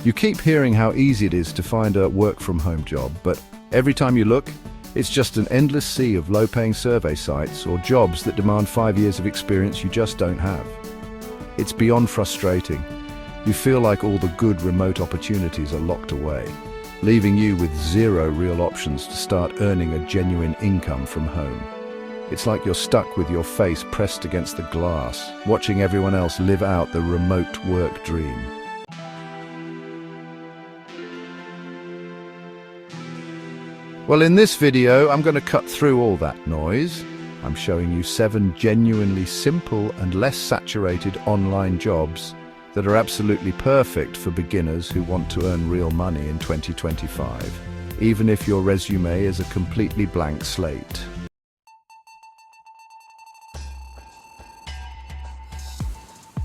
You keep hearing how easy it is to find a work-from-home job, but every time you look, it's just an endless sea of low-paying survey sites or jobs that demand 5 years of experience you just don't have. It's beyond frustrating. You feel like all the good remote opportunities are locked away, leaving you with zero real options to start earning a genuine income from home. It's like you're stuck with your face pressed against the glass, watching everyone else live out the remote work dream. Well, in this video, I'm going to cut through all that noise. I'm showing you 7 genuinely simple and less saturated online jobs that are absolutely perfect for beginners who want to earn real money in 2025, even if your resume is a completely blank slate.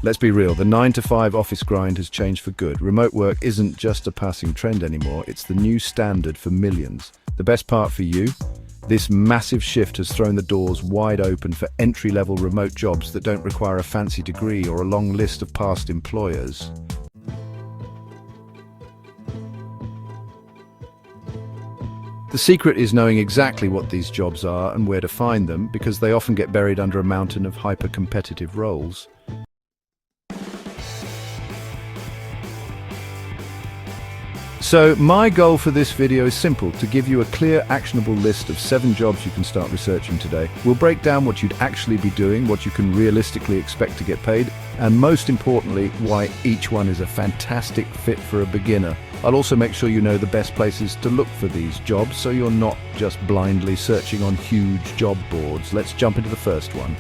Let's be real, the 9-to-5 office grind has changed for good. Remote work isn't just a passing trend anymore, it's the new standard for millions. The best part for you? This massive shift has thrown the doors wide open for entry-level remote jobs that don't require a fancy degree or a long list of past employers. The secret is knowing exactly what these jobs are and where to find them, because they often get buried under a mountain of hyper-competitive roles. So my goal for this video is simple: to give you a clear, actionable list of 7 jobs you can start researching today. We'll break down what you'd actually be doing, what you can realistically expect to get paid, and most importantly, why each one is a fantastic fit for a beginner. I'll also make sure you know the best places to look for these jobs, so you're not just blindly searching on huge job boards. Let's jump into the first one.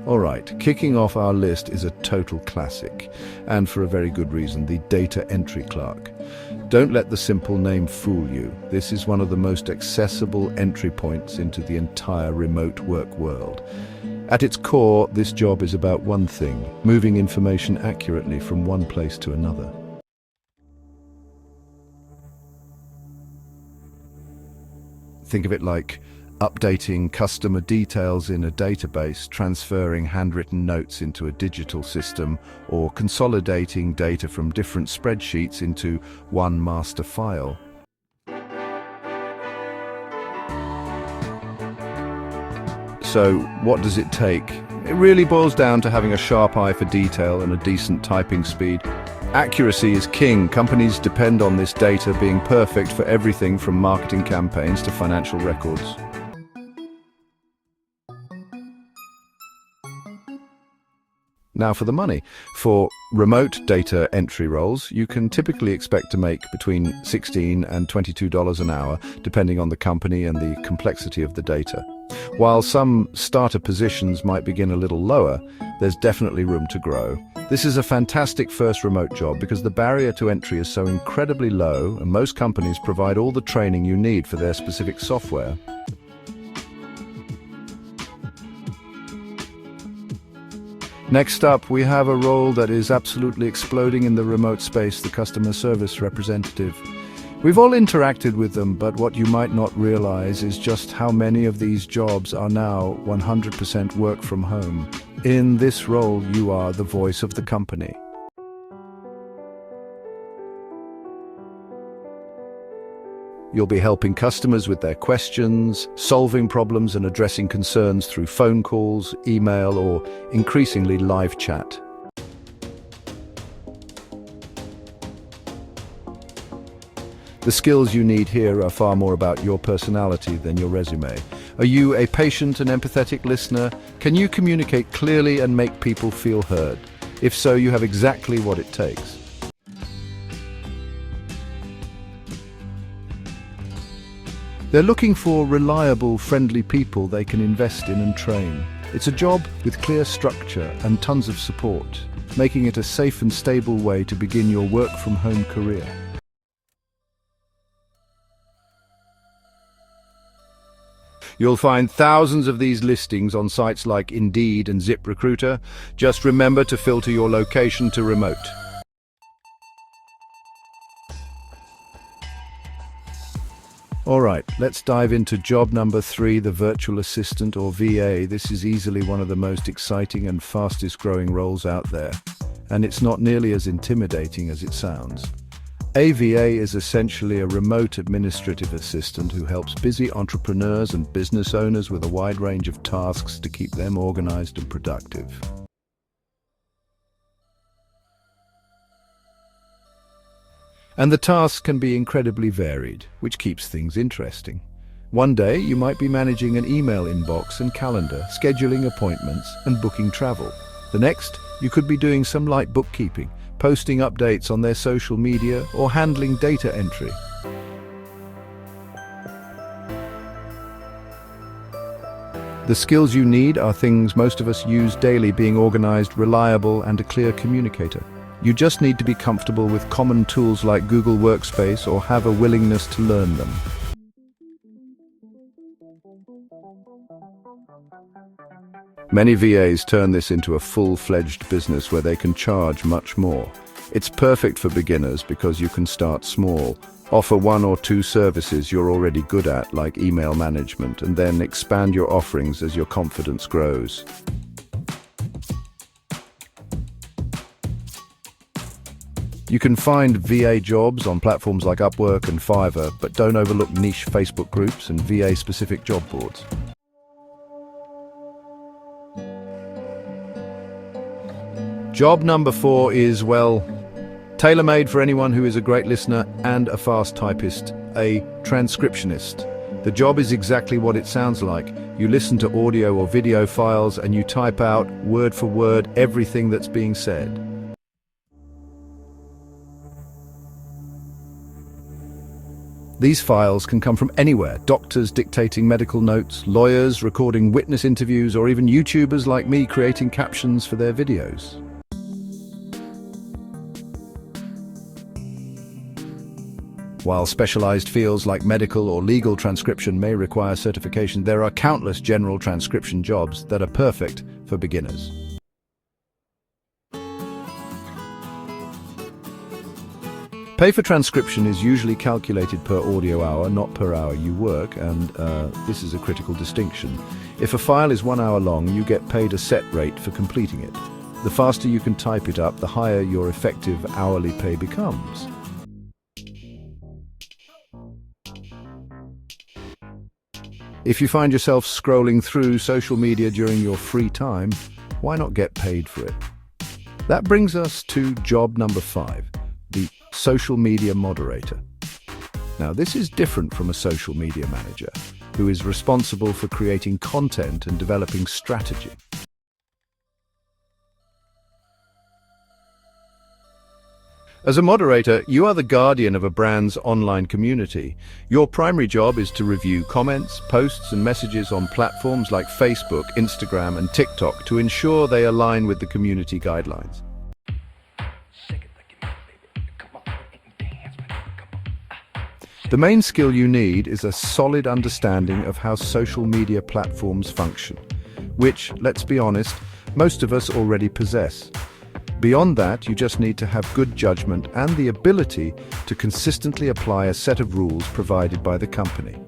Alright, kicking off our list is a total classic, and for a very good reason: the Data Entry Clerk. Don't let the simple name fool you. This is one of the most accessible entry points into the entire remote work world. At its core, this job is about one thing: moving information accurately from one place to another. Think of it like updating customer details in a database, transferring handwritten notes into a digital system, or consolidating data from different spreadsheets into one master file. So, what does it take? It really boils down to having a sharp eye for detail and a decent typing speed. Accuracy is king. Companies depend on this data being perfect for everything from marketing campaigns to financial records. Now for the money. For remote data entry roles, you can typically expect to make between $16 and $22 an hour, depending on the company and the complexity of the data. While some starter positions might begin a little lower, there's definitely room to grow. This is a fantastic first remote job because the barrier to entry is so incredibly low, and most companies provide all the training you need for their specific software. Next up, we have a role that is absolutely exploding in the remote space: the customer service representative. We've all interacted with them, but what you might not realize is just how many of these jobs are now 100% work from home. In this role, you are the voice of the company. You'll be helping customers with their questions, solving problems and addressing concerns through phone calls, email, or increasingly live chat. The skills you need here are far more about your personality than your resume. Are you a patient and empathetic listener? Can you communicate clearly and make people feel heard? If so, you have exactly what it takes. They're looking for reliable, friendly people they can invest in and train. It's a job with clear structure and tons of support, making it a safe and stable way to begin your work-from-home career. You'll find thousands of these listings on sites like Indeed and ZipRecruiter. Just remember to filter your location to remote. All right, let's dive into job number 3, the virtual assistant or VA. This is easily one of the most exciting and fastest growing roles out there, and it's not nearly as intimidating as it sounds. A VA is essentially a remote administrative assistant who helps busy entrepreneurs and business owners with a wide range of tasks to keep them organized and productive. And the tasks can be incredibly varied, which keeps things interesting. One day, you might be managing an email inbox and calendar, scheduling appointments and booking travel. The next, you could be doing some light bookkeeping, posting updates on their social media, or handling data entry. The skills you need are things most of us use daily: being organized, reliable, and a clear communicator. You just need to be comfortable with common tools like Google Workspace or have a willingness to learn them. Many VAs turn this into a full-fledged business where they can charge much more. It's perfect for beginners because you can start small, offer 1 or 2 services you're already good at, like email management, and then expand your offerings as your confidence grows. You can find VA jobs on platforms like Upwork and Fiverr, but don't overlook niche Facebook groups and VA-specific job boards. Job number 4 is, well, tailor-made for anyone who is a great listener and a fast typist, a transcriptionist. The job is exactly what it sounds like. You listen to audio or video files and you type out, word for word, everything that's being said. These files can come from anywhere: doctors dictating medical notes, lawyers recording witness interviews, or even YouTubers like me creating captions for their videos. While specialized fields like medical or legal transcription may require certification, there are countless general transcription jobs that are perfect for beginners. Pay for transcription is usually calculated per audio hour, not per hour you work, and this is a critical distinction. If a file is 1 hour long, you get paid a set rate for completing it. The faster you can type it up, the higher your effective hourly pay becomes. If you find yourself scrolling through social media during your free time, why not get paid for it? That brings us to job number 5, the social media moderator. Now, this is different from a social media manager, who is responsible for creating content and developing strategy. As a moderator, you are the guardian of a brand's online community. Your primary job is to review comments, posts, and messages on platforms like Facebook, Instagram, and TikTok to ensure they align with the community guidelines. The main skill you need is a solid understanding of how social media platforms function, which, let's be honest, most of us already possess. Beyond that, you just need to have good judgment and the ability to consistently apply a set of rules provided by the company.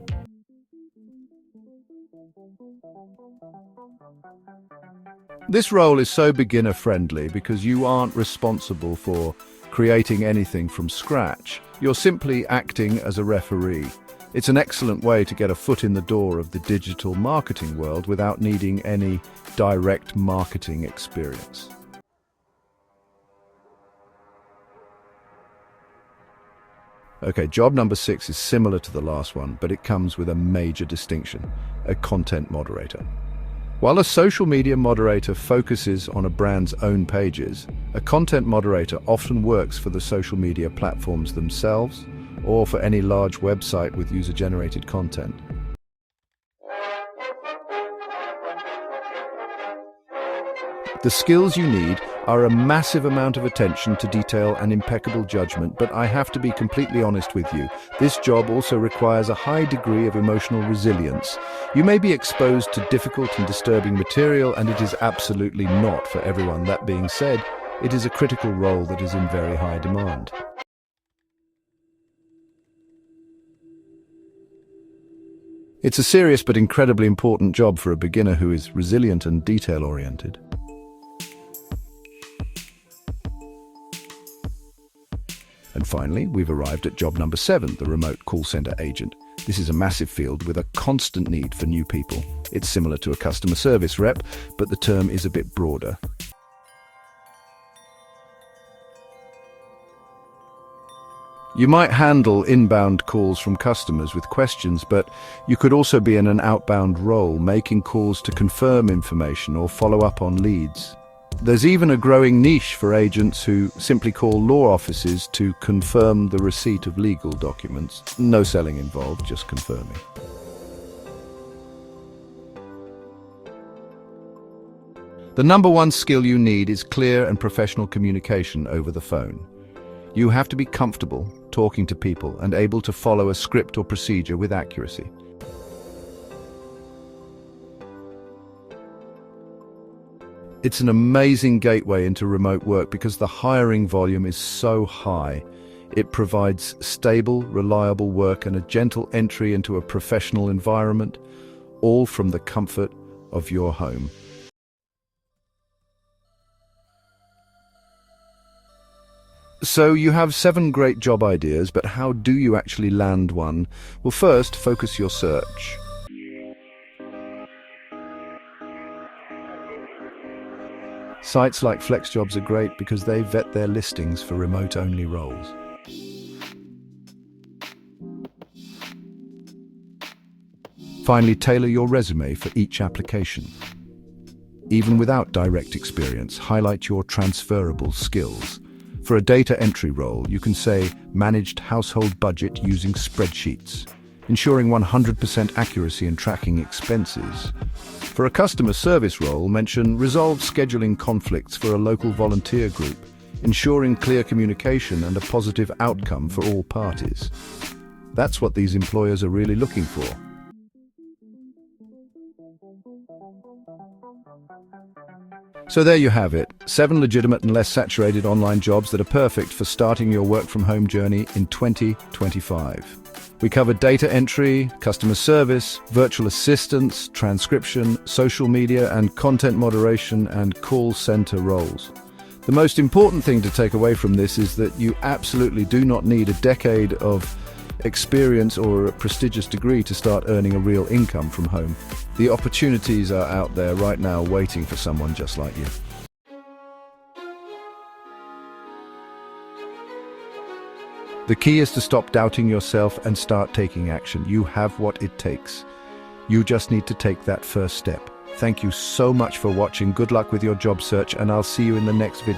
This role is so beginner-friendly because you aren't responsible for creating anything from scratch. You're simply acting as a referee. It's an excellent way to get a foot in the door of the digital marketing world without needing any direct marketing experience. Okay, job number 6 is similar to the last one, but it comes with a major distinction: a content moderator. While a social media moderator focuses on a brand's own pages, a content moderator often works for the social media platforms themselves or for any large website with user-generated content. The skills you need are a massive amount of attention to detail and impeccable judgment, but I have to be completely honest with you. This job also requires a high degree of emotional resilience. You may be exposed to difficult and disturbing material, and it is absolutely not for everyone. That being said, it is a critical role that is in very high demand. It's a serious but incredibly important job for a beginner who is resilient and detail-oriented. And finally, we've arrived at job number 7, the remote call center agent. This is a massive field with a constant need for new people. It's similar to a customer service rep, but the term is a bit broader. You might handle inbound calls from customers with questions, but you could also be in an outbound role, making calls to confirm information or follow up on leads. There's even a growing niche for agents who simply call law offices to confirm the receipt of legal documents. No selling involved, just confirming. The number one skill you need is clear and professional communication over the phone. You have to be comfortable talking to people and able to follow a script or procedure with accuracy. It's an amazing gateway into remote work because the hiring volume is so high. It provides stable, reliable work and a gentle entry into a professional environment, all from the comfort of your home. So you have 7 great job ideas, but how do you actually land one? Well, first, focus your search. Sites like FlexJobs are great because they vet their listings for remote-only roles. Finally, tailor your resume for each application. Even without direct experience, highlight your transferable skills. For a data entry role, you can say managed household budget using spreadsheets, ensuring 100% accuracy in tracking expenses. For a customer service role, mention resolve scheduling conflicts for a local volunteer group, ensuring clear communication and a positive outcome for all parties. That's what these employers are really looking for. So there you have it, 7 legitimate and less saturated online jobs that are perfect for starting your work-from-home journey in 2025. We covered data entry, customer service, virtual assistants, transcription, social media and content moderation, and call center roles. The most important thing to take away from this is that you absolutely do not need a decade of experience or a prestigious degree to start earning a real income from home. The opportunities are out there right now waiting for someone just like you. The key is to stop doubting yourself and start taking action. You have what it takes. You just need to take that first step. Thank you so much for watching. Good luck with your job search, and I'll see you in the next video.